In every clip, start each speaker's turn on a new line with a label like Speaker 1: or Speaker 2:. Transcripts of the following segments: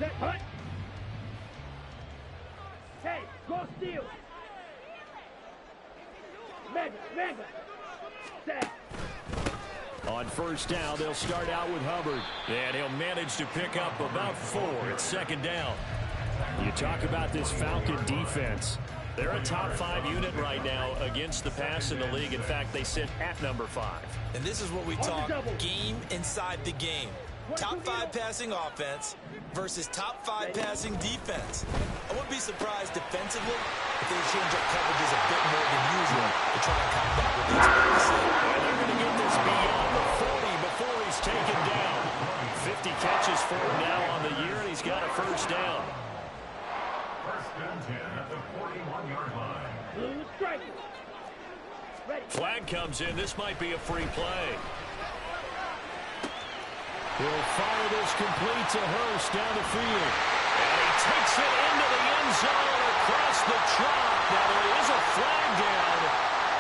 Speaker 1: Set, hut. Hey, go steal. Mega. Set.
Speaker 2: On first down, they'll start out with Hubbard. And he'll manage to pick up about 4 at second down. You talk about this Falcon defense. They're a top 5 unit right now against the pass in the league. In fact, they sit at number 5.
Speaker 3: And this is what we talk game inside the game. Top 5 passing offense versus top 5 passing defense. I wouldn't be surprised defensively if they change up coverages a bit more than usual to try and combat what they expect to see.
Speaker 2: And they're going to get this beyond the 40 before he's taken down. 50 catches for him now on the year, and he's got a first down.
Speaker 4: First and 10 at the 41-yard line.
Speaker 1: Blue strike. Ready.
Speaker 2: Flag comes in. This might be a free play. He'll fire this complete to Hurst down the field. And he takes it into the end zone across the chalk. Now there is a flag down,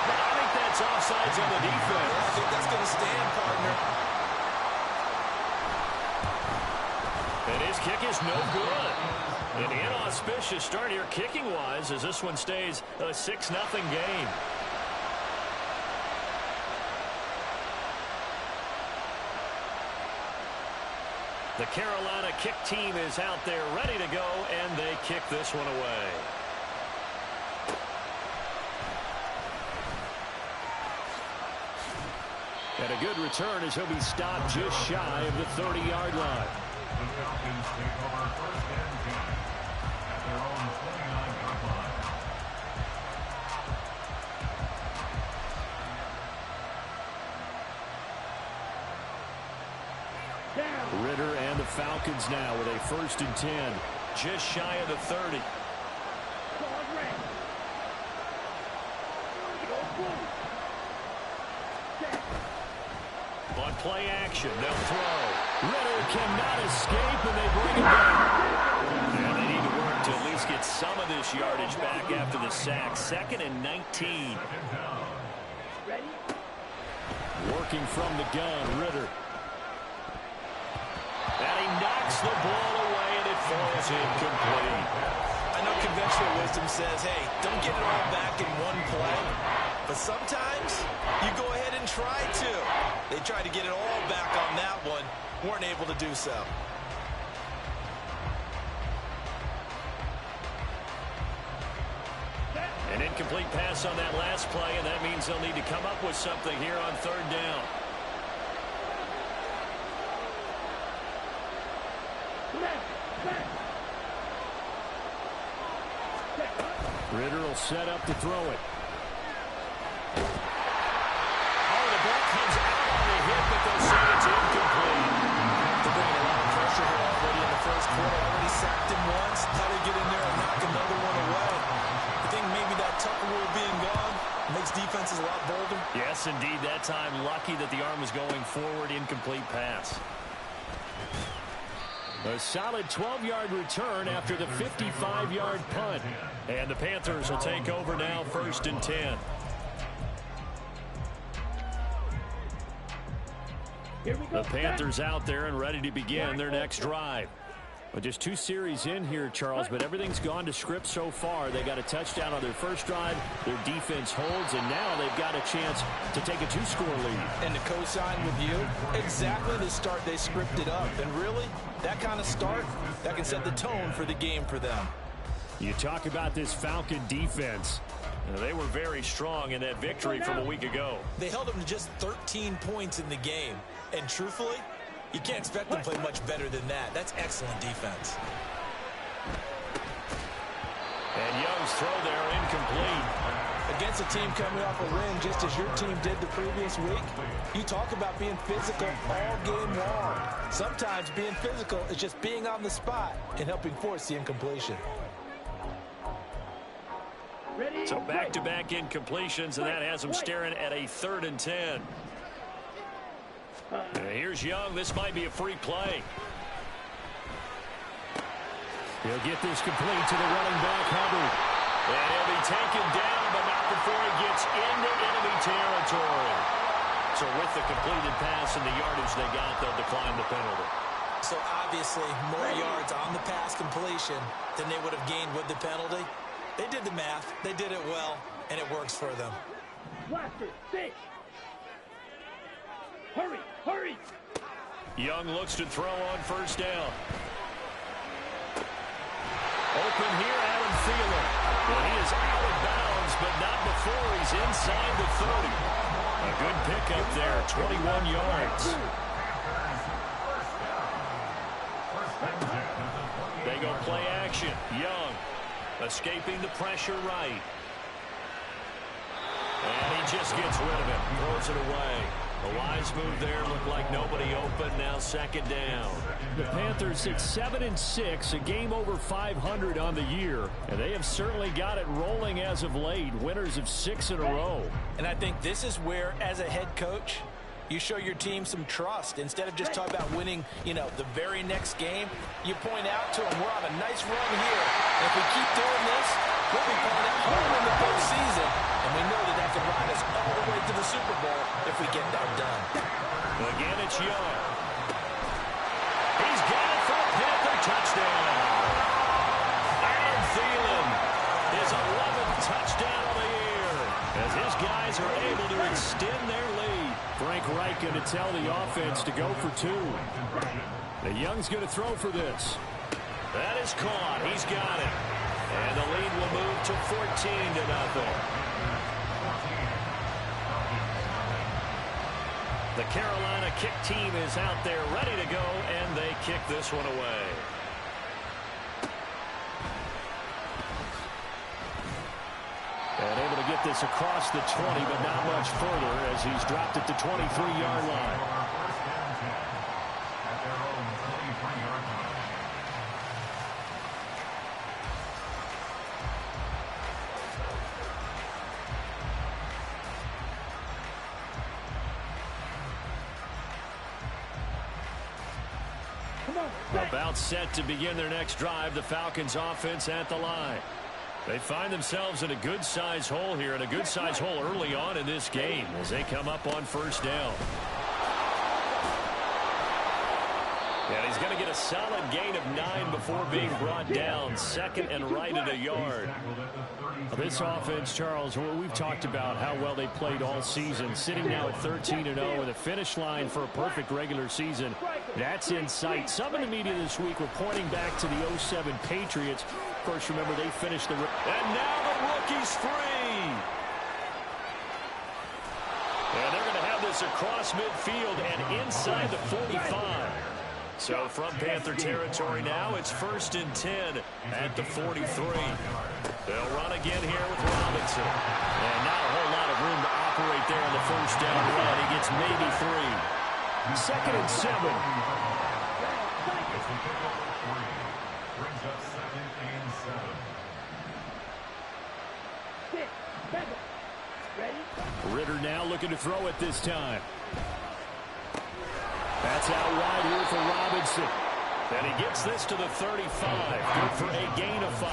Speaker 2: but I think that's offsides on the defense.
Speaker 3: I think that's going to stand, partner.
Speaker 2: And his kick is no good. An inauspicious start here kicking-wise as this one stays a 6-0 game. The Carolina kick team is out there ready to go, and they kick this one away. And a good return as he'll be stopped just shy of the 30-yard line.
Speaker 4: The Falcons take over first and 10 at their own 29-yard line.
Speaker 2: Ritter and the Falcons now with a first and 10, just shy of the 30. On play action, they'll throw. Ritter cannot escape, and they bring him down. And they need to work to at least get some of this yardage back after the sack. 2nd and 19. Working from the gun, Ritter. And he knocks the ball away, and it falls incomplete.
Speaker 3: I know conventional wisdom says, hey, don't get it all back in one play. But sometimes you go ahead and try to. They tried to get it all back on that one. Weren't able to do so.
Speaker 2: An incomplete pass on that last play, and that means they'll need to come up with something here on 3rd down. Ritter will set up to throw it. Oh, the ball comes out on the hit, but they'll say it's incomplete.
Speaker 3: They're bringing a lot of pressure here already in the first quarter. Already sacked him once. How they get in there and knock another one away? I think maybe that Tucker rule being gone makes defenses a lot bolder.
Speaker 2: Yes, indeed. That time, lucky that the arm was going forward. Incomplete pass. A solid 12-yard return after the 55-yard punt. And the Panthers will take over now, 1st and 10. The Panthers out there and ready to begin their next drive. Well, just 2 series in here, Charles, but everything's gone to script so far. They got a touchdown on their first drive. Their defense holds, and now they've got a chance to take a 2-score lead.
Speaker 3: And to co-sign with you, exactly the start they scripted up. And really, that kind of start, that can set the tone for the game for them.
Speaker 2: You talk about this Falcon defense. They were very strong in that victory from a week ago.
Speaker 3: They held them to just 13 points in the game. And truthfully, you can't expect them to play much better than that. That's excellent defense.
Speaker 2: And Young's throw there incomplete.
Speaker 3: Against a team coming off a win just as your team did the previous week, you talk about being physical all game long. Sometimes being physical is just being on the spot and helping force the incompletion.
Speaker 2: So back-to-back incompletions, and that has them staring at a 3rd and 10. Here's Young. This might be a free play. He'll get this complete to the running back, Hubbard. And he'll be taken down, but not before he gets into enemy territory. So with the completed pass and the yardage they got, they'll decline the penalty.
Speaker 3: So obviously more yards on the pass completion than they would have gained with the penalty. They did the math. They did it well, and it works for them.
Speaker 1: Blaster, six. Hurry, hurry.
Speaker 2: Young looks to throw on first down. Open here, Adam Thielen. Well, he is out of bounds, but not before he's inside the 30. A good pickup there, 21 yards. They go play action. Young escaping the pressure right. And he just gets rid of it, throws it away. A wise move there, looked like nobody open, now second down. The Panthers sit 7-6, a game over 500 on the year, and they have certainly got it rolling as of late, winners of 6 in a row.
Speaker 3: And I think this is where, as a head coach, you show your team some trust. Instead of just talking about winning, the very next game, you point out to them, we're on a nice run here. And if we keep doing this, we'll be going out home in the postseason. And we know that could ride us all the way to the Super Bowl if we get that done.
Speaker 2: Again, it's Young. He's got it for a Panther touchdown. Adam Thielen, his 11th touchdown of the year, as his guys are able to extend their lead. Frank Reich going to tell the offense to go for 2. The Young's going to throw for this. That is caught. He's got it. And the lead will move to 14-0. The Carolina kick team is out there ready to go, and they kick this one away. And able to get this across the 20, but not much further as he's dropped at the 23-yard line. About set to begin their next drive, the Falcons offense at the line. They find themselves in a good-sized hole here, and a good-sized hole early on in this game as they come up on first down. And he's going to get a solid gain of 9 before being brought down. Second and right at a yard. This offense, Charles, we've talked about how well they played all season, sitting now at 13-0 with a finish line for a perfect regular season. That's in sight. Some in the media this week were pointing back to the 07 Patriots. Of course, remember, they finished the... And now the rookie's free! And they're going to have this across midfield and inside the 45. So from Panther territory now, it's 1st and 10 at the 43. They'll run again here with Robinson. And not a whole lot of room to operate there on the first down run. He gets maybe 3. 2nd and 7.
Speaker 4: Brings up 2nd and 7.
Speaker 2: Ritter now looking to throw it this time. That's out wide here for Robinson. And he gets this to the 35. Good for a gain of 5.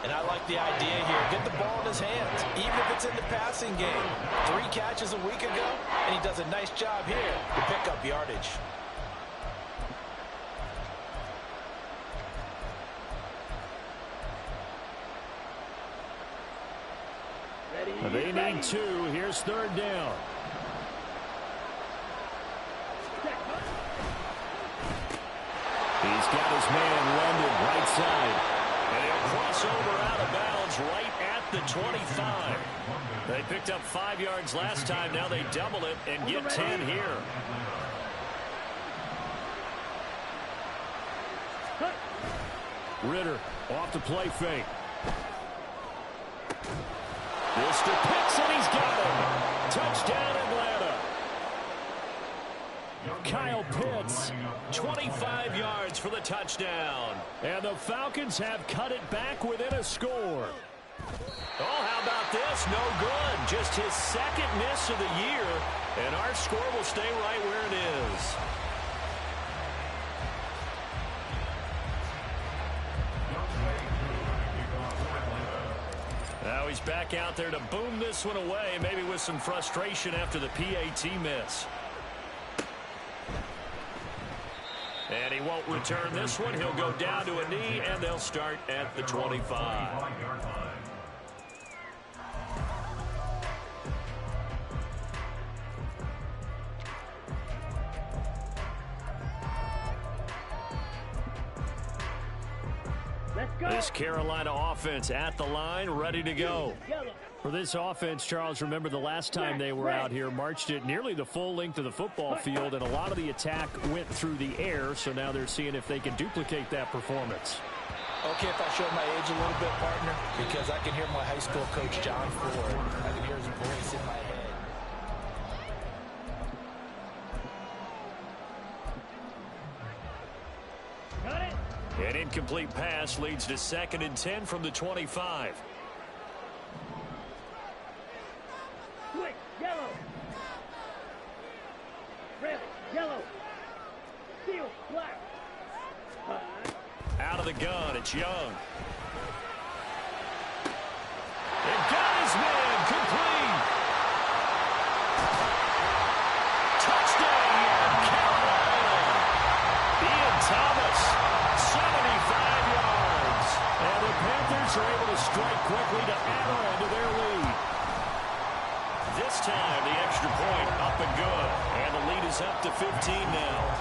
Speaker 3: And I like the idea here. Get the ball in his hands, even if it's in the passing game. 3 catches a week ago, and he does a nice job here to pick up yardage.
Speaker 2: They need 2. Here's 3rd down. He's got his man London right side. And he'll cross over out of bounds right at the 25. They picked up 5 yards last time. Now they double it and get 10 here. Ritter off the play fake. This to Pitts, and he's got him. Touchdown, Atlanta. Kyle Pitts, 25 yards for the touchdown. And the Falcons have cut it back within a score. Oh, how about this? No good. Just his 2nd miss of the year, and our score will stay right where it is. Now he's back out there to boom this one away, maybe with some frustration after the PAT miss. And he won't return this one. He'll go down to a knee, and they'll start at the 25. This Carolina offense at the line, ready to go. For this offense, Charles, remember the last time they were out here, marched it nearly the full length of the football field, and a lot of the attack went through the air, so now they're seeing if they can duplicate that performance.
Speaker 3: Okay, if I show my age a little bit, partner, because I can hear my high school coach, John Ford. I can hear his voice in my head.
Speaker 2: An incomplete pass leads to 2nd and 10 from the 25.
Speaker 1: Quick, yellow. Red, yellow. Steel, black.
Speaker 2: Out of the gun, it's Young. They've got his man, complete. Touchdown, Carolina. Ian Thomas, 75 yards. And the Panthers are able to strike quickly to add on to their lead. This time, the extra point up and good. And the lead is up to 15 now.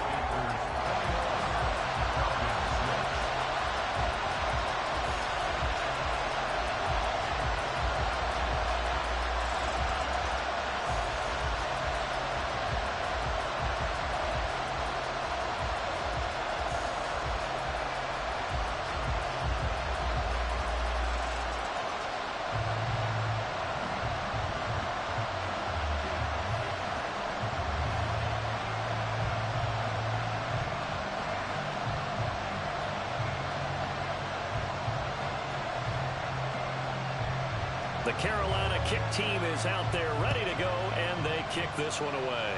Speaker 2: The Carolina kick team is out there ready to go, and they kick this one away.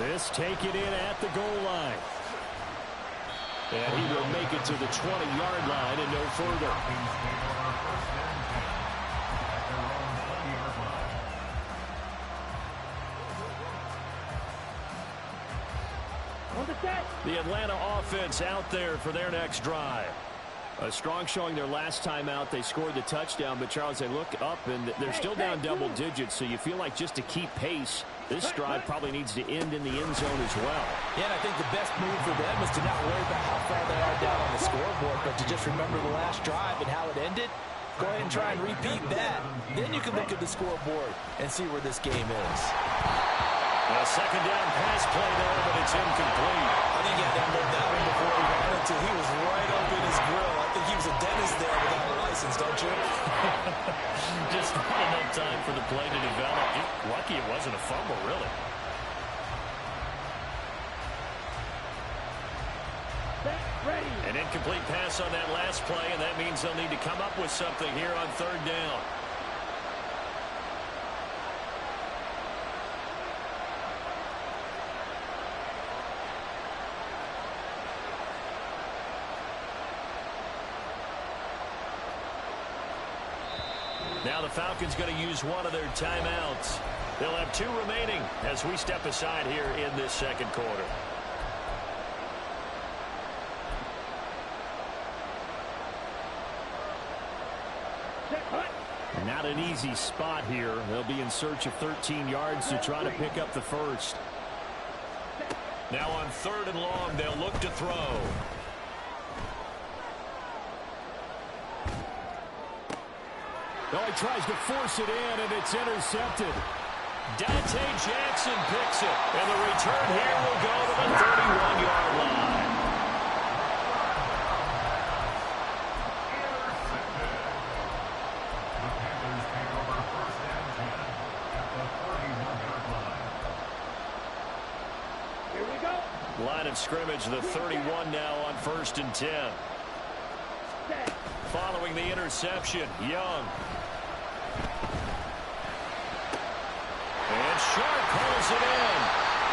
Speaker 2: This taken in at the goal line. And he will make it to the 20-yard line and no further. The Atlanta offense out there for their next drive. A strong showing their last time out. They scored the touchdown, but Charles, they look up and they're still down double digits, so you feel like just to keep pace, this drive probably needs to end in the end zone as well.
Speaker 3: Yeah, and I think the best move for them is to not worry about how far they are down on the scoreboard, but to just remember the last drive and how it ended. Go ahead and try and repeat that. Then you can look at the scoreboard and see where this game is.
Speaker 2: A second down pass play there, but it's incomplete.
Speaker 3: I think he had to unload that one before he ran into. He was right up in his grill. I think he was a dentist there without a license, don't you?
Speaker 2: Just not enough time for the play to develop. Lucky it wasn't a fumble, really. An incomplete pass on that last play, and that means they'll need to come up with something here on third down. Now the Falcons going to use one of their timeouts. They'll have 2 remaining as we step aside here in this second quarter. Not an easy spot here. They'll be in search of 13 yards to try to pick up the first. Now on 3rd and long, they'll look to throw. Oh, he tries to force it in, and it's intercepted. Dante Jackson picks it, and the return here will go to the 31-yard line.
Speaker 1: Here we go.
Speaker 2: Line of scrimmage, the 31 now on 1st and 10. Following the interception, Young. And Sharp pulls it in.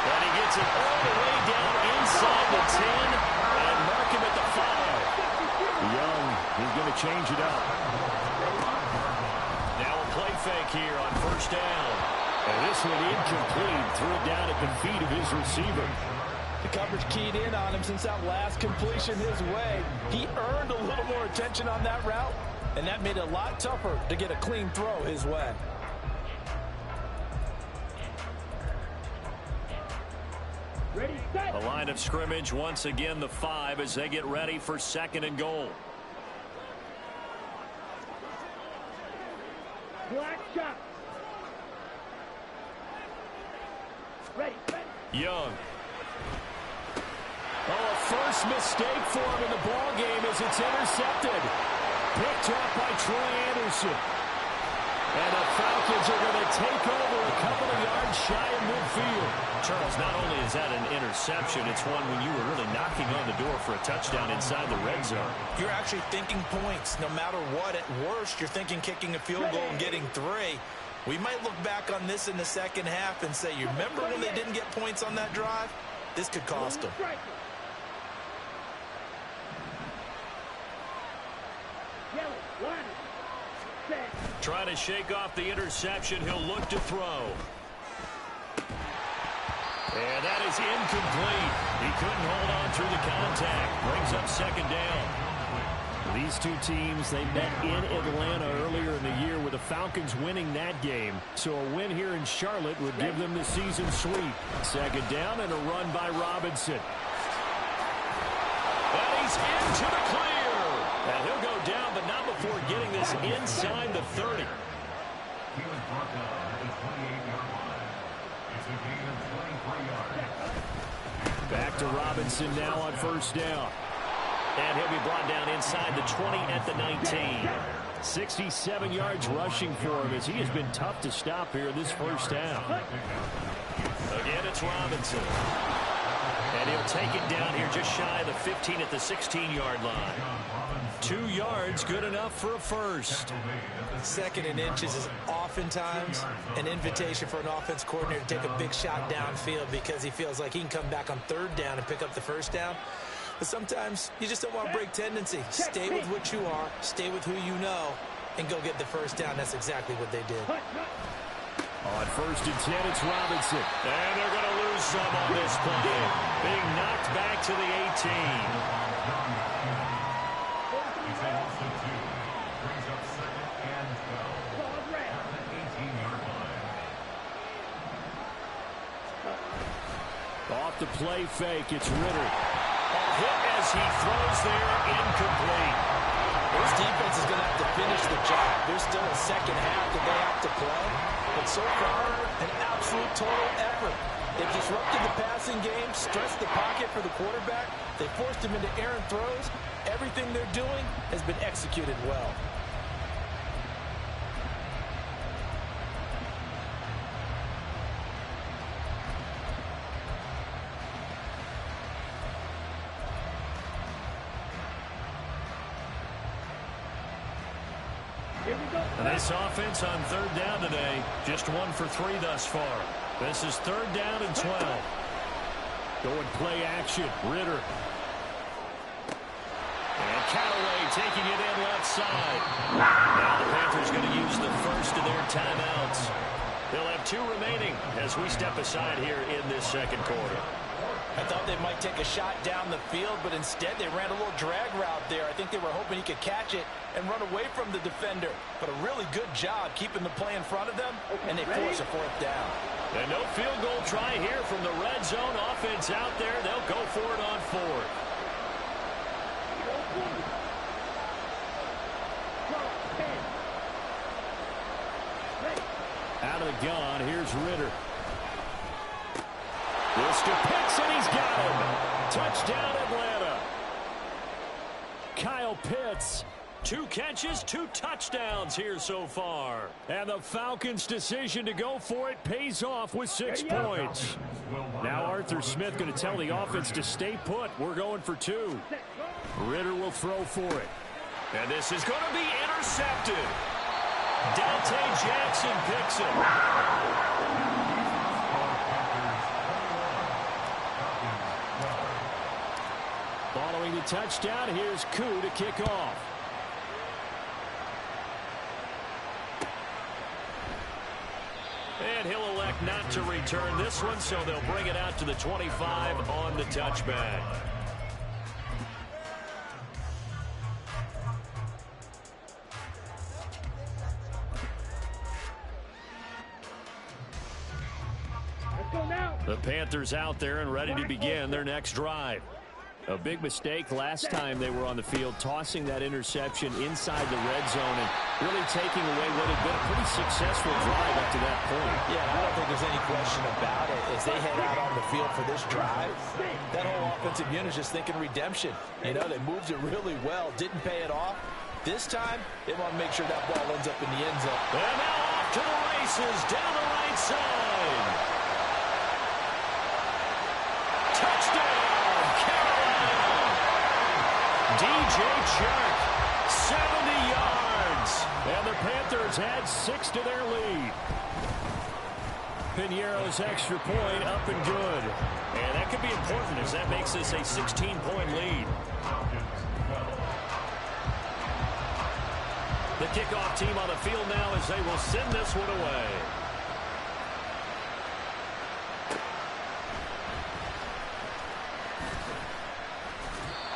Speaker 2: And he gets it all the way down inside the 10 and mark him at the 5. Young, he's going to change it up. Now a play fake here on 1st down. And this one incomplete. Threw it down at the feet of his receiver.
Speaker 3: The coverage keyed in on him since that last completion his way. He earned a little more attention on that route, and that made it a lot tougher to get a clean throw his way.
Speaker 1: Ready, set.
Speaker 2: The line of scrimmage, once again, the 5 as they get ready for 2nd and goal.
Speaker 1: Black shot. Ready, set.
Speaker 2: Young. Oh, a first mistake for him in the ball game as it's intercepted. Picked up by Troy Anderson. And the Falcons are going to take over a couple of yards shy of midfield. Charles, not only is that an interception, it's one when you were really knocking on the door for a touchdown inside the red zone.
Speaker 3: You're actually thinking points. No matter what, at worst, you're thinking kicking a field goal and getting 3. We might look back on this in the second half and say, you remember when they didn't get points on that drive? This could cost them.
Speaker 2: Trying to shake off the interception. He'll look to throw. And that is incomplete. He couldn't hold on through the contact. Brings up 2nd down. These two teams, they met in Atlanta earlier in the year with the Falcons winning that game. So a win here in Charlotte would give them the season sweep. 2nd down and a run by Robinson. And he's into the clear. And he'll go down, but not before getting this inside the 30.
Speaker 4: He was brought down at the 28-yard line. It's a gain of 23 yards.
Speaker 2: Back to Robinson now on 1st down. And he'll be brought down inside the 20 at the 19. 67 yards rushing for him as he has been tough to stop here this first half. Again, it's Robinson. And he'll take it down here just shy of the 15 at the 16-yard line. 2 yards, good enough for a first.
Speaker 3: 2nd and inches is oftentimes an invitation for an offense coordinator to take a big shot downfield because he feels like he can come back on 3rd down and pick up the first down. But sometimes you just don't want to break tendency. Stay with what you are, stay with who you know, and go get the first down. That's exactly what they did.
Speaker 2: On 1st and 10, it's Robinson. And they're going to lose some on this play. Being knocked back to the 18. Off the play fake, it's Ritter. A hit as he throws there, incomplete.
Speaker 3: This defense is going to have to finish the job. There's still a second half that they have to play. But so far, an absolute total effort. They've disrupted the passing game, stretched the pocket for the quarterback. They forced him into errant throws. Everything they're doing has been executed well.
Speaker 2: And this offense on 3rd down today, just 1 for 3 thus far. This is 3rd down and 12. Going play action, Ritter. And Callaway taking it in left side. Now the Panthers going to use the first of their timeouts. They'll have 2 remaining as we step aside here in this 2nd quarter.
Speaker 3: I thought they might take a shot down the field, but instead they ran a little drag route there. I think they were hoping he could catch it and run away from the defender. But a really good job keeping the play in front of them, and they force a 4th down.
Speaker 2: And no field goal try here from the red zone. Offense out there. They'll go for it on 4th. Out of the gun, here's Ritter. This to Pitts, and he's got him. Touchdown, Atlanta. Kyle Pitts, 2 catches, 2 touchdowns here so far. And the Falcons' decision to go for it pays off with 6 points. Now Arthur Smith going to tell the offense to stay put. We're going for 2. Ritter will throw for it. And this is going to be intercepted. Dante Jackson picks it. Following the touchdown, here's Koo to kick off. And he'll elect elect not to return this one, so they'll bring it out to the 25 on the touchback. The Panthers out there and ready to begin their next drive. A big mistake last time they were on the field, tossing that interception inside the red zone and really taking away what had been a pretty successful drive up to that point.
Speaker 3: Yeah, I don't think there's any question about it. As they head out on the field for this drive, that whole offensive unit is just thinking redemption. You know, they moved it really well, didn't pay it off. This time, they want to make sure that ball ends up in the end zone.
Speaker 2: And now off to the races down the right side. Touchdown, Carolina! DJ Chark, 70 yards. And the Panthers add 6 to their lead. Piñeiro's extra point up and good. And that could be important as that makes this a 16-point lead. The kickoff team on the field now as they will send this one away.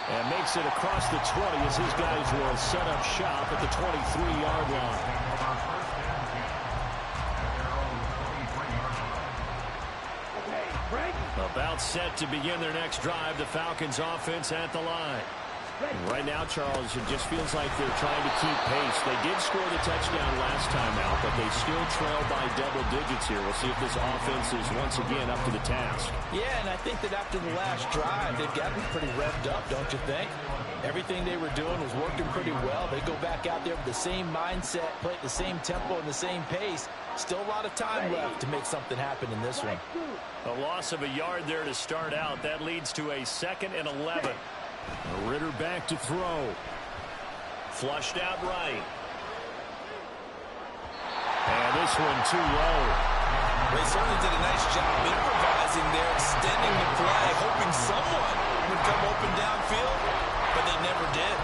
Speaker 2: And makes it across the 20 as his guys will set up shop at the 23-yard line. About set to begin their next drive, the Falcons offense at the line. And right now, Charles, it just feels like they're trying to keep pace. They did score the touchdown last time out, but they still trail by double digits here. We'll see if this offense is once again up to the task.
Speaker 3: Yeah, and I think that after the last drive, they've gotten pretty revved up, don't you think? Everything they were doing was working pretty well. They go back out there with the same mindset, play at the same tempo and the same pace. Still a lot of time left to make something happen in this one.
Speaker 2: A loss of a yard there to start out. That leads to a 2nd and 11. Ritter back to throw. Flushed out right. And this one too low.
Speaker 3: They certainly did a nice job improvising there, extending the play, hoping someone would come open downfield, but they never did.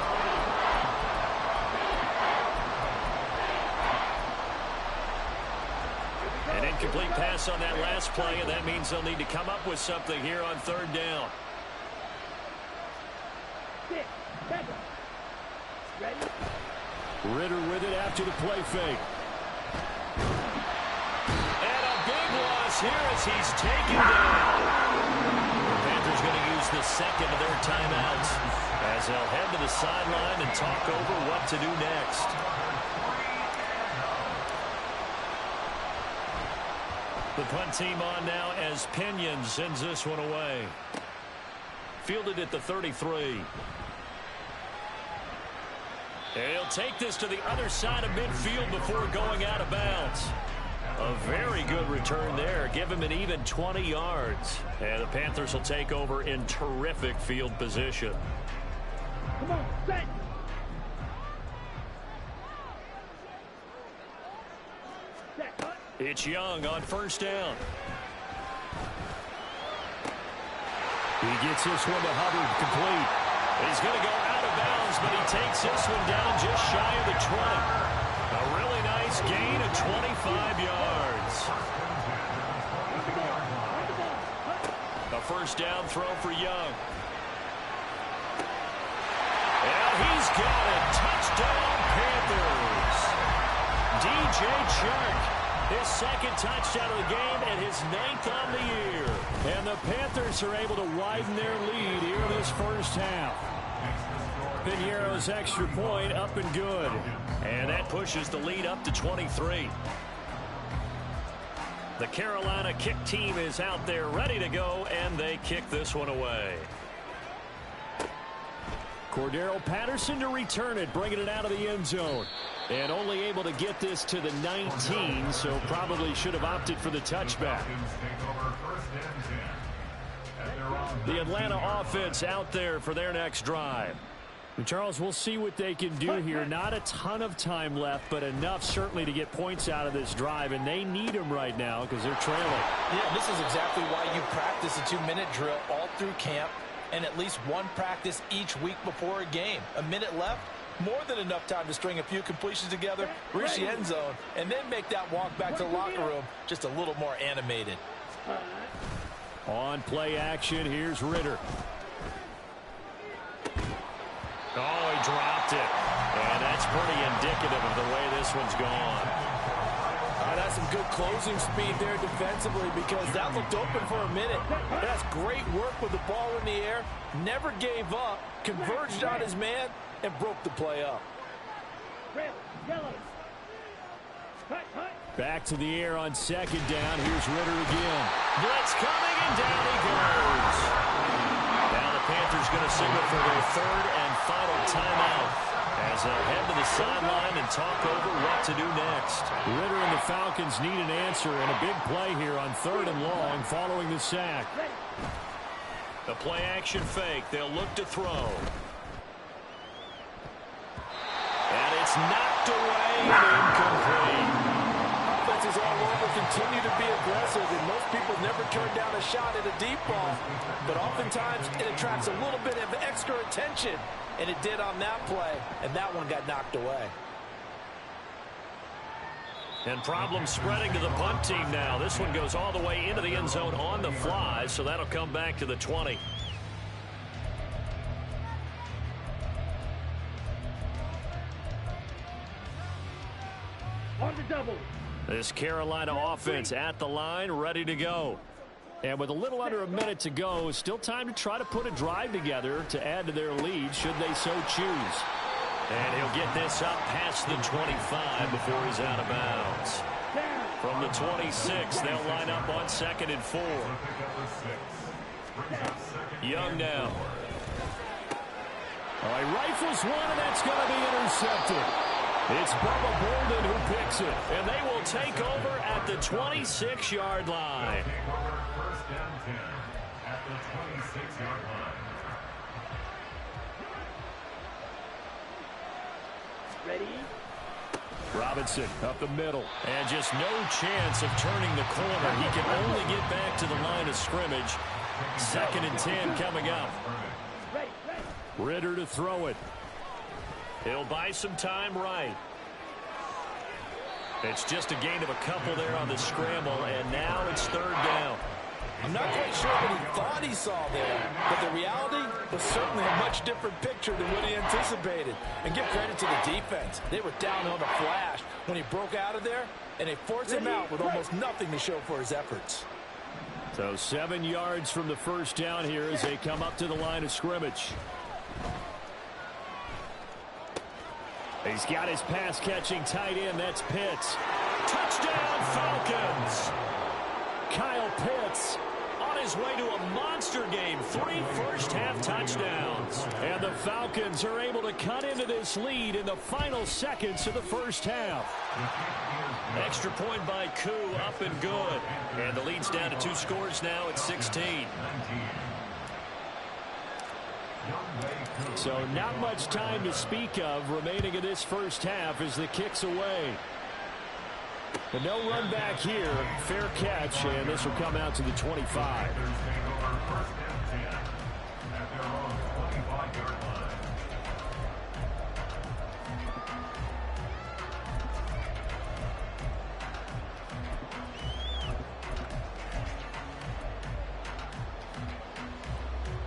Speaker 2: An incomplete pass on that last play, and that means they'll need to come up with something here on 3rd down. Ritter with it after the play fake. And a big loss here as he's taken down. The Panthers going to use the 2nd of their timeouts as they'll head to the sideline and talk over what to do next. The punt team on now as Pinion sends this one away. Fielded at the 33. And he'll take this to the other side of midfield before going out of bounds. A very good return there. Give him an even 20 yards. And the Panthers will take over in terrific field position.
Speaker 1: Come on, set.
Speaker 2: It's Young on 1st down. He gets this one to Hubbard complete. He's going to go out of bounds, but he takes this one down just shy of the 20. A really nice gain of 25 yards. A 1st down throw for Young. And he's got it. Touchdown, Panthers. DJ Chark. His 2nd touchdown of the game and his 9th on the year. And the Panthers are able to widen their lead here in this 1st half. Piñeiro's extra point up and good. And that pushes the lead up to 23. The Carolina kick team is out there ready to go, and they kick this one away. Cordero Patterson to return it, bringing it out of the end zone. And only able to get this to the 19, so probably should have opted for the touchback. The Atlanta offense out there for their next drive. And Charles, we'll see what they can do here. Not a ton of time left, but enough certainly to get points out of this drive, and they need them right now because they're trailing.
Speaker 3: Yeah, this is exactly why you practice a 2-minute drill all through camp and at least one practice each week before a game. A minute left, more than enough time to string a few completions together, reach the end zone, and then make that walk back to the locker room just a little more animated.
Speaker 2: On play action, here's Ritter. Oh, he dropped it. And that's pretty indicative of the way this one's gone.
Speaker 3: That's some good closing speed there defensively, because that looked open for a minute. That's great work with the ball in the air. Never gave up, converged on his man, and broke the play up.
Speaker 1: Red, yellow.
Speaker 2: Back to the air on second down. Here's Ritter again. Blitz coming, and down he goes. Now the Panthers going to signal for their third and final timeout as they'll head to the sideline and talk over what to do next. Ritter and the Falcons need an answer, and a big play here on third and long following the sack. The play action fake. They'll look to throw. And it's knocked away and incomplete.
Speaker 3: Offenses all over continue to be aggressive, and most people never turn down a shot at a deep ball. But oftentimes it attracts a little bit of extra attention, and it did on that play, and that one got knocked away.
Speaker 2: And problems spreading to the punt team now. This one goes all the way into the end zone on the fly, so that'll come back to the 20.
Speaker 1: On the double.
Speaker 2: This Carolina offense at the line, ready to go. And with a little under a minute to go, still time to try to put a drive together to add to their lead should they so choose. And he'll get this up past the 25 before he's out of bounds. From the 26, they'll line up on 2nd and 4. Young now. All right, rifles one, and that's going to be intercepted. It's Bubba Bolden who picks it, and they will take over at the 26-yard line.
Speaker 4: First down 10 at the 26-yard line.
Speaker 1: Ready?
Speaker 2: Robinson up the middle, and just no chance of turning the corner. He can only get back to the line of scrimmage. 2nd and 10 coming up. Ritter to throw it. He'll buy some time right. It's just a gain of a couple there on the scramble, and now it's 3rd down.
Speaker 3: I'm not quite sure what he thought he saw there, but the reality was certainly a much different picture than what he anticipated. And give credit to the defense. They were down on the flash when he broke out of there, and they forced him out with almost nothing to show for his efforts.
Speaker 2: So 7 yards from the first down here as they come up to the line of scrimmage. He's got his pass-catching tight end. That's Pitts. Touchdown, Falcons! Kyle Pitts on his way to a monster game. 3 first-half touchdowns. And the Falcons are able to cut into this lead in the final seconds of the first half. Extra point by Koo, up and good. And the lead's down to 2 scores now at 16. So not much time to speak of remaining in this first half as the kick's away. But no run back here. Fair catch, and this will come out to the 25.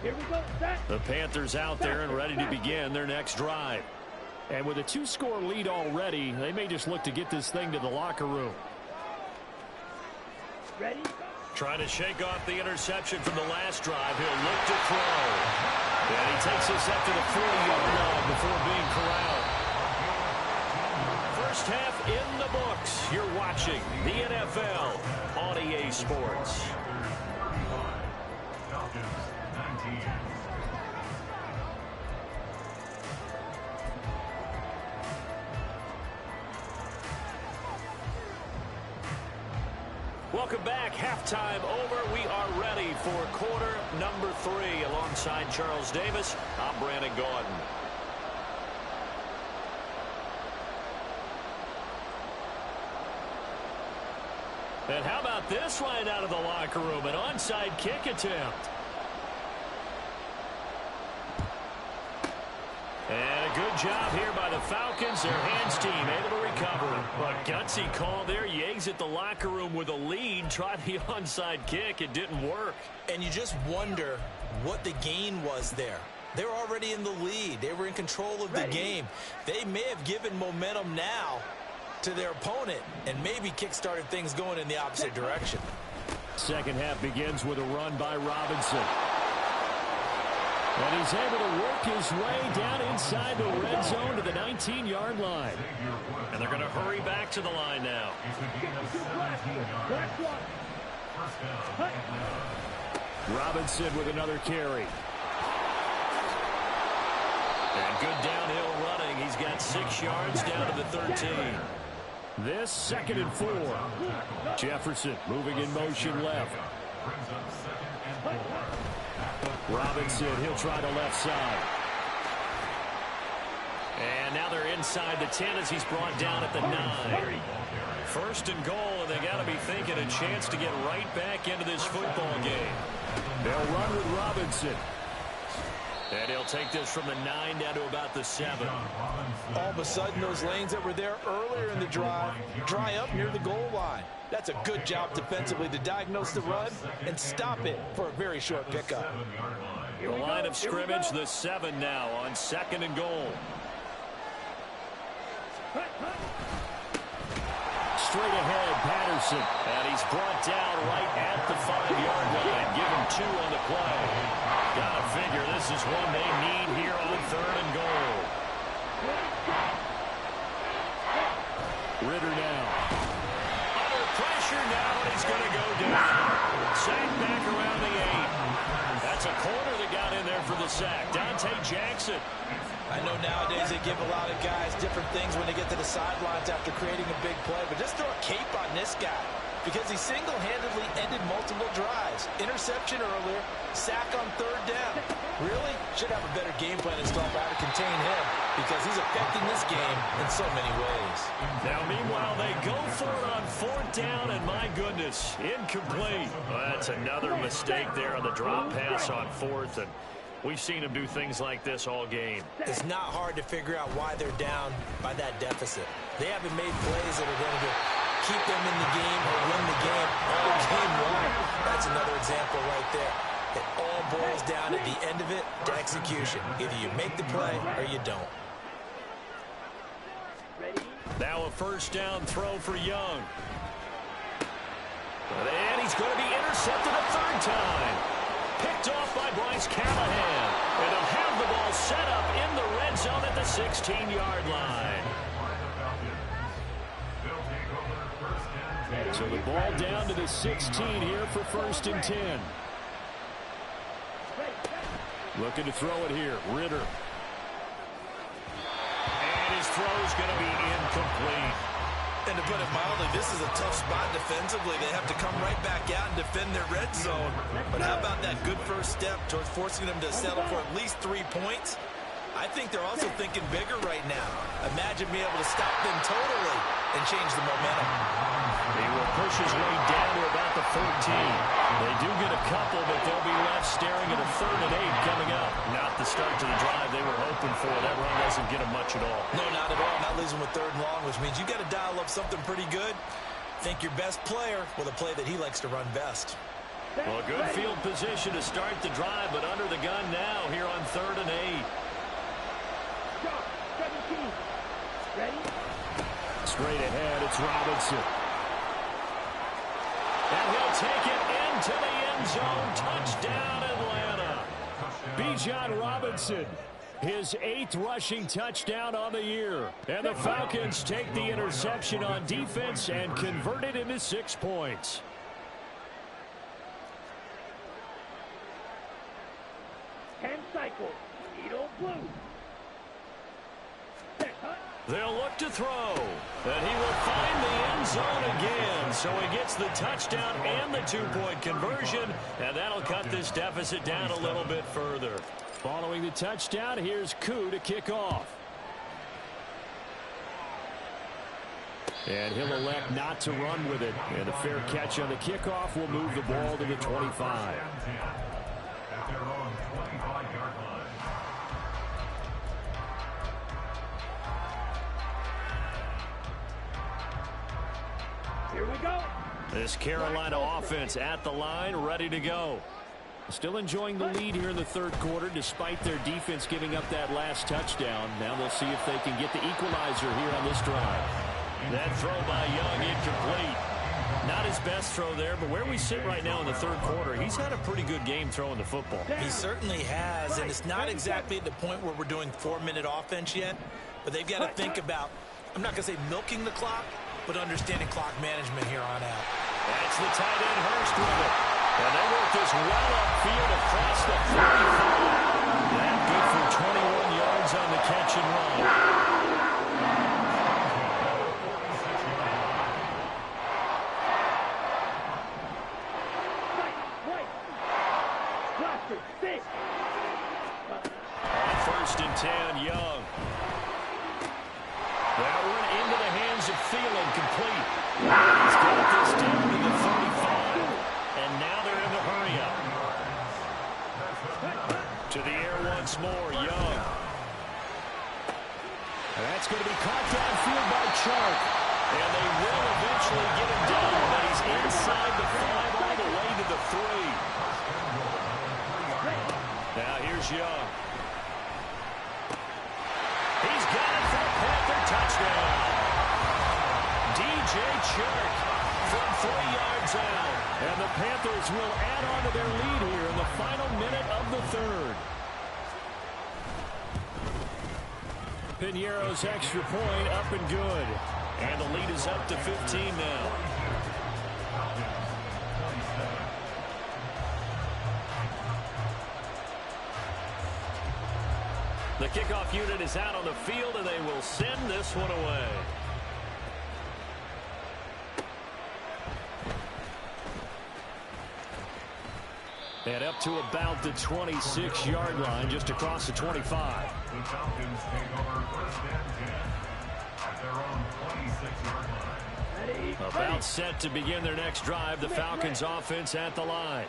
Speaker 1: Here we go. Set.
Speaker 2: The Panthers out there and ready to begin their next drive. And with a 2-score lead already, they may just look to get this thing to the locker room.
Speaker 1: Ready?
Speaker 2: Trying to shake off the interception from the last drive. He'll look to throw. And he takes this up to the 40-yard line before being corralled. First half in the books. You're watching the NFL on EA Sports. Welcome back. Halftime over. We are ready for quarter number 3. Alongside Charles Davis, I'm Brandon Gaudin. And how about this line out of the locker room? An onside kick attempt. And a good job here by the Falcons. Their hands team able to recover. But gutsy call there. You exit the locker room with a lead. Tried the onside kick. It didn't work.
Speaker 3: And you just wonder what the gain was there. They were already in the lead. They were in control of the game. They may have given momentum now to their opponent and maybe kick-started things going in the opposite direction.
Speaker 2: Second half begins with a run by Robinson. And he's able to work his way down inside the red zone to the 19-yard line. And they're going to hurry back to the line now. Robinson with another carry. And good downhill running. He's got 6 yards down to the 13. This 2nd and 4. Jefferson moving in motion left. Robinson, he'll try the left side. And now they're inside the 10 as he's brought down at the 9. 1st and goal, and they got to be thinking a chance to get right back into this football game. They'll run with Robinson. And he'll take this from the 9 down to about the 7.
Speaker 3: All of a sudden, those lanes that were there earlier in the drive dry up near the goal line. That's a good job defensively to diagnose the run and stop it for a very short pickup.
Speaker 2: The line of scrimmage, the 7 now on 2nd and goal. Straight ahead, Patterson. And he's brought down right at the 5-yard line. Give him 2 on the play. Gotta figure this is one they need here on 3rd and goal. Ritter now. Under pressure now, and he's going to go down. Sack back around the 8. That's a corner that got in there for the sack. Dante Jackson.
Speaker 3: I know nowadays they give a lot of guys different things when they get to the sidelines after creating a big play, but just throw a cape on this guy because he single-handedly ended multiple drives. Interception earlier, sack on 3rd down. Really should have a better game plan installed by how to contain him because he's affecting this game in so many ways.
Speaker 2: Now, meanwhile, they go for it on 4th down, and my goodness, incomplete. Well, that's another mistake there on the drop pass on 4th, and we've seen him do things like this all game.
Speaker 3: It's not hard to figure out why they're down by that deficit. They haven't made plays that are going to keep them in the game or win the game all game long. That's another example right there. It all boils down at the end of it to execution. Either you make the play or you don't.
Speaker 2: Now a 1st down throw for Young. And he's going to be intercepted a 3rd time. Picked off by Bryce Callahan. And they'll have the ball set up in the red zone at the 16-yard line. So the ball down to the 16 here for 1st and 10. Looking to throw it here. Ritter. And his throw's going to be incomplete.
Speaker 3: And to put it mildly, this is a tough spot defensively. They have to come right back out and defend their red zone. But how about that good first step towards forcing them to settle for at least 3 points? I think they're also thinking bigger right now. Imagine being able to stop them totally and change the momentum.
Speaker 2: He will push his way down to about the 14. They do get a couple, but they'll be left staring at a 3rd and 8 coming up. Not the start to the drive they were hoping for. That run doesn't get them much at all.
Speaker 3: No, not at all. Not losing with 3rd and long, which means you got to dial up something pretty good. Think your best player with a play that he likes to run best.
Speaker 2: Well, a good field position to start the drive, but under the gun now here on 3rd and 8.
Speaker 1: 17. Ready?
Speaker 2: Straight ahead, it's Robinson. And he'll take it into the end zone. Touchdown, Atlanta. Bijan Robinson, his 8th rushing touchdown on the year. And the Falcons take the interception on defense and convert it into 6 points.
Speaker 1: Cycle. Needle blue.
Speaker 2: They'll look to throw. And he will find the end zone again. So he gets the touchdown and the 2-point conversion. And that'll cut this deficit down a little bit further. Following the touchdown, here's Koo to kick off. And he'll elect not to run with it. And a fair catch on the kickoff will move the ball to the 25.
Speaker 1: Here we go.
Speaker 2: This Carolina offense at the line, ready to go. Still enjoying the lead here in the third quarter, despite their defense giving up that last touchdown. Now they'll see if they can get the equalizer here on this drive. That throw by Young incomplete. Not his best throw there, but where we sit right now in the third quarter, he's had a pretty good game throwing the football.
Speaker 3: He certainly has, and it's not exactly at the point where we're doing 4-minute offense yet, but they've got to think about, I'm not going to say milking the clock, but understanding clock management here on out.
Speaker 2: That's the tight end Hurst with it. And they work this well upfield across the 35. That good for 21 yards on the catch and run. On 1st and 10, Young. That run into the hands of Thielen, complete. He's got this down to the 35. And now they're in the hurry-up. To the air once more, Young. And that's going to be caught downfield by Chark. And they will eventually get him down, but he's inside the 5 all the way to the 3. Now here's Young. He's got it for a Panther touchdown. DJ Chark from 3 yards out. And the Panthers will add on to their lead here in the final minute of the third. Piñeiro's extra point up and good. And the lead is up to 15 now. The kickoff unit is out on the field, and they will send this one away. And up to about the 26-yard line, just across the 25.
Speaker 4: The Falcons take over 1st and 10 at their own 26-yard line.
Speaker 2: About set to begin their next drive, the Falcons offense at the line.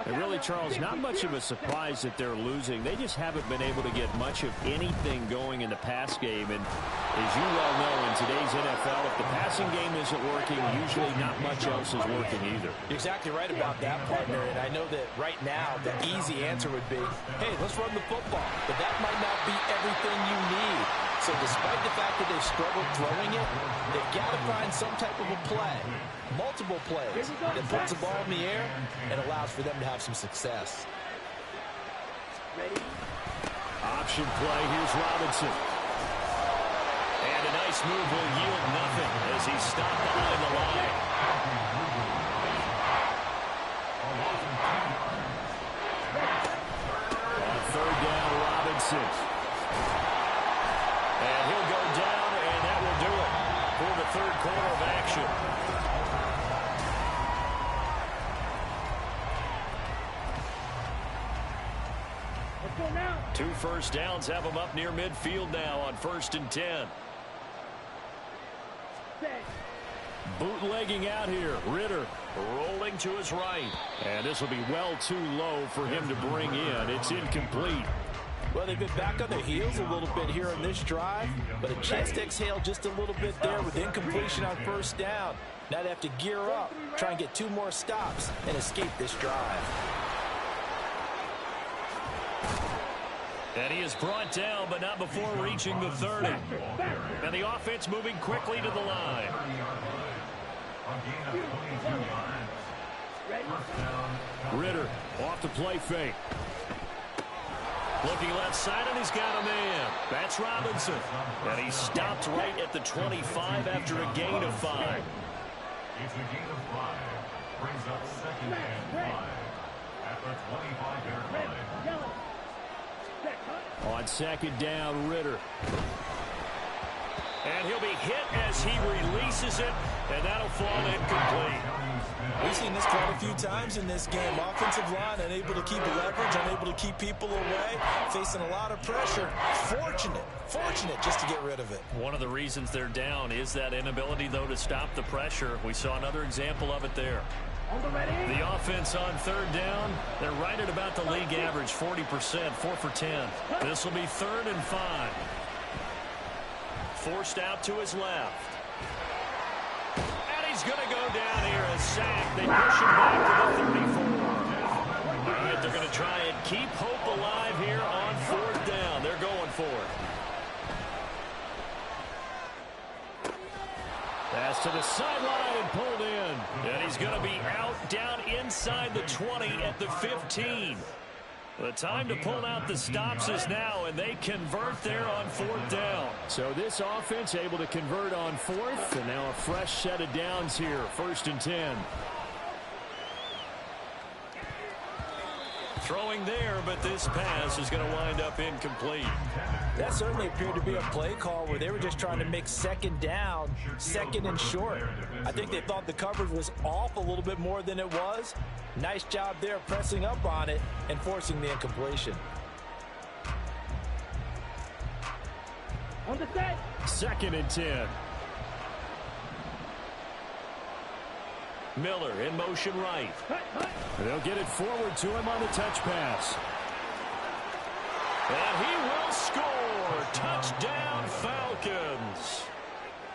Speaker 2: And really, Charles, not much of a surprise that they're losing. They just haven't been able to get much of anything going in the pass game. And as you well know, in today's NFL, if the passing game isn't working, usually not much else is working either.
Speaker 3: You're exactly right about that, partner. And I know that right now the easy answer would be, hey, let's run the football. But that might not be everything you need. So despite the fact that they've struggled throwing it, they've got to find some type of a play, multiple plays, that puts the ball in the air and allows for them to have some success.
Speaker 2: Option play, here's Robinson. And a nice move will yield nothing as he's stopped behind the line. On 3rd down, Robinson. And he'll go down, and that will do it for the third quarter of action.
Speaker 1: Let's go now.
Speaker 2: 2 first downs have them up near midfield now on 1st and 10. Bootlegging out here. Ritter rolling to his right. And this will be well too low for him to bring in. It's incomplete.
Speaker 3: Well, they've been back on their heels a little bit here in this drive, but a chance to exhale just a little bit there with incompletion on 1st down. Now they have to gear up, try and get 2 more stops, and escape this drive.
Speaker 2: And he is brought down, but not before reaching the 30. And the offense moving quickly to the line. Ritter off the play fake. Looking left side, and he's got a man. That's Robinson. And he stopped right at the 25 after a gain of 5.
Speaker 4: It's a gain of 5. Brings up 2nd and 5 at the 25-yard line.
Speaker 2: On 2nd down, Ritter. And he'll be hit as he releases it, and that'll fall incomplete.
Speaker 3: We've seen this quite a few times in this game. Offensive line unable to keep leverage, unable to keep people away, facing a lot of pressure. Fortunate just to get rid of it.
Speaker 2: One of the reasons they're down is that inability, though, to stop the pressure. We saw another example of it there. The offense on 3rd down, they're right at about the league average, 40%, 4 for 10. This will be 3rd and 5. Forced out to his left. And he's going to go down here a sack. They push him back to the 34. All right, they're going to try and keep hope alive here on 4th down. They're going for it. Pass to the sideline and pulled in. And he's going to be out down inside the 20 at the 15. The time to pull out the stops is now, and they convert there on 4th down. So this offense able to convert on 4th, and now a fresh set of downs here, 1st and 10. Throwing there, but this pass is going to wind up incomplete.
Speaker 3: That certainly appeared to be a play call where they were just trying to make 2nd down, 2nd and short. I think they thought the coverage was off a little bit more than it was. Nice job there pressing up on it and forcing the incompletion.
Speaker 1: On the set.
Speaker 2: 2nd and 10. Miller in motion right. They'll get it forward to him on the touch pass. And he will score. Touchdown, Falcons.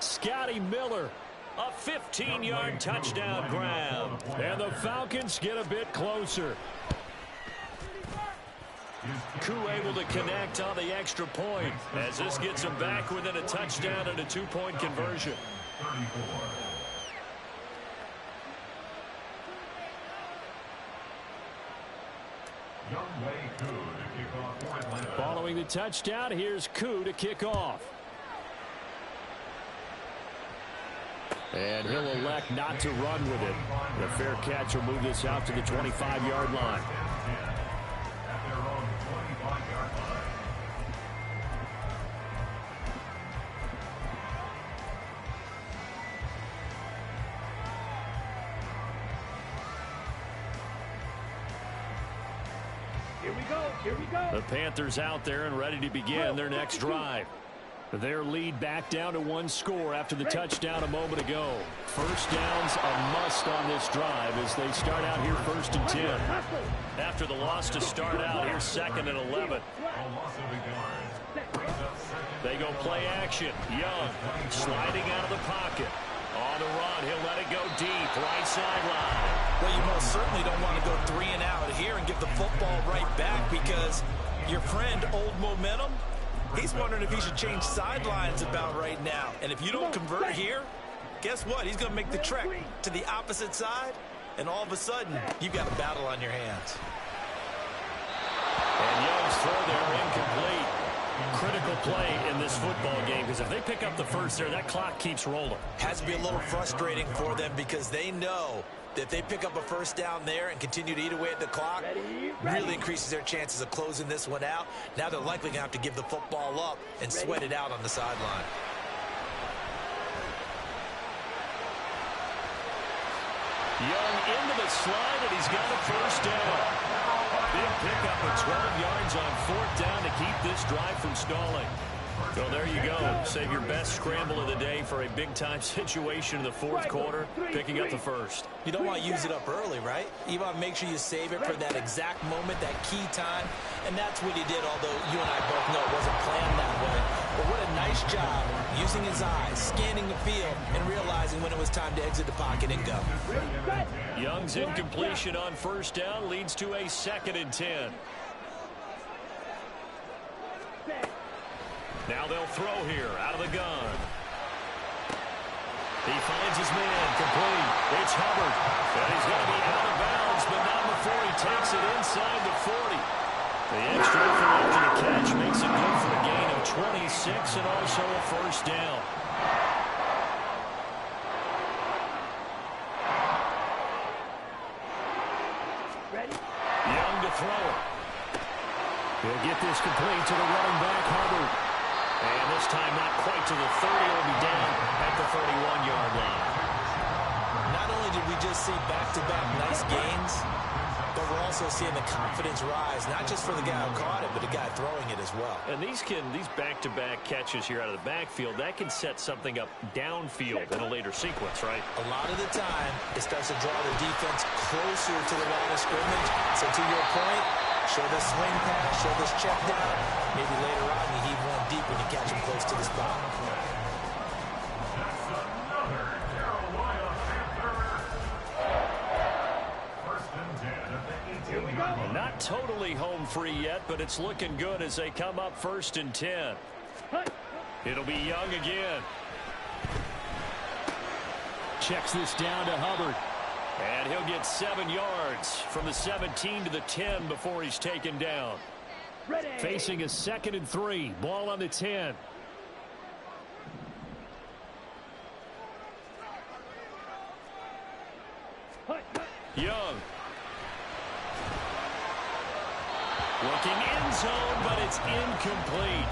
Speaker 2: Scotty Miller, a 15-yard touchdown grab. And the Falcons get a bit closer. Koo able to connect on the extra point as this gets him back within a touchdown and a 2-point conversion.
Speaker 4: 34.
Speaker 2: Following the touchdown, here's Koo to kick off. And he'll elect not to run with it. The fair catch will move this out to the 25-yard line.
Speaker 1: Here we go.
Speaker 2: The Panthers out there and ready to begin their next drive. Their lead back down to 1 score after the touchdown a moment ago. First down's a must on this drive as they start out here 1st and 10. After the loss to start out, here's 2nd and 11. They go play action. Young sliding out of the pocket. On the run, he'll let it go deep, right sideline.
Speaker 3: Well, you most certainly don't want to go 3 and out here and give the football right back because your friend, Old Momentum, he's wondering if he should change sidelines about right now. And if you don't convert here, guess what? He's going to make the trek to the opposite side, and all of a sudden, you've got a battle on your hands.
Speaker 2: And Young's throw there incomplete. Critical play in this football game because if they pick up the first there, that clock keeps rolling.
Speaker 3: Has to be a little frustrating for them because they know that if they pick up a first down there and continue to eat away at the clock, really increases their chances of closing this one out. Now they're likely going to have to give the football up and sweat it out on the sideline.
Speaker 2: Young into the slide, and he's got a first down. Big pickup of 12 yards on 4th down to keep this drive from stalling. So there you go. Save your best scramble of the day for a big-time situation in the 4th quarter, picking up the first.
Speaker 3: You don't want to use it up early, right? You want to make sure you save it for that exact moment, that key time. And that's what he did, although you and I both know it wasn't planned that way. But what a nice job using his eyes, scanning the field, and realizing when it was time to exit the pocket and go.
Speaker 2: Young's incompletion on 1st down leads to a 2nd and 10. Now they'll throw here out of the gun. He finds his man complete. It's Hubbard. And he's going to be out of bounds, but not before he takes it inside the 40. The extra effort after the catch makes it good for a gain of 26 and also a first down. Young to throw it. He'll get this complete to the running back, Hubbard. And this time not quite to the 30. Will be down at the 31-yard line.
Speaker 3: Not only did we just see back-to-back nice gains, but we're also seeing the confidence rise, not just for the guy who caught it, but the guy throwing it as well.
Speaker 2: And these back-to-back catches here out of the backfield, that can set something up downfield in a later sequence, right?
Speaker 3: A lot of the time, it starts to draw the defense closer to the line of scrimmage. So to your point, show this swing pass, show this check down. Maybe later on you heave one deep when you catch him close to the spot.
Speaker 4: That's another Carolina
Speaker 2: totally home free yet, but it's looking good as they come up 1st and 10. It'll be Young again. Checks this down to Hubbard. And he'll get 7 yards from the 17 to the 10 before he's taken down.
Speaker 1: Ready.
Speaker 2: Facing a 2nd and 3. Ball on the 10. Young. Looking end zone, but it's incomplete.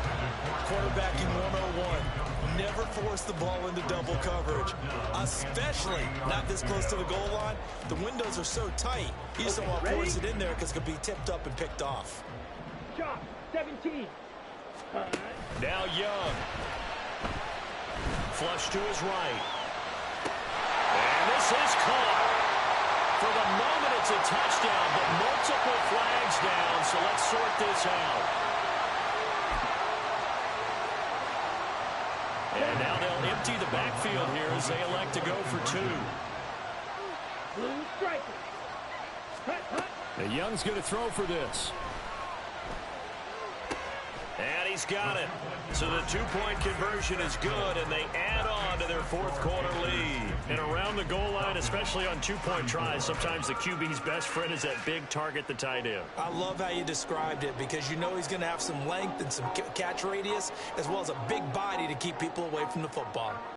Speaker 3: Quarterbacking 101. Never force the ball into double coverage, especially not this close to the goal line. The windows are so tight. You just don't want to force it in there because it could be tipped up and picked off.
Speaker 1: Shot 17.
Speaker 2: Now Young. Flush to his right. And this is caught. For the moment, it's a touchdown, but multiple flags down, so let's sort this out. And now they'll empty the backfield here as they elect to go for 2.
Speaker 1: Blue striker.
Speaker 2: The Young's going to throw for this. And he's got it. So the 2-point conversion is good, and they add on to their 4th quarter lead. And around the goal line, especially on 2-point tries, sometimes the QB's best friend is that big target, the tight end.
Speaker 3: I love how you described it because you know he's going to have some length and some catch radius as well as a big body to keep people away from the football.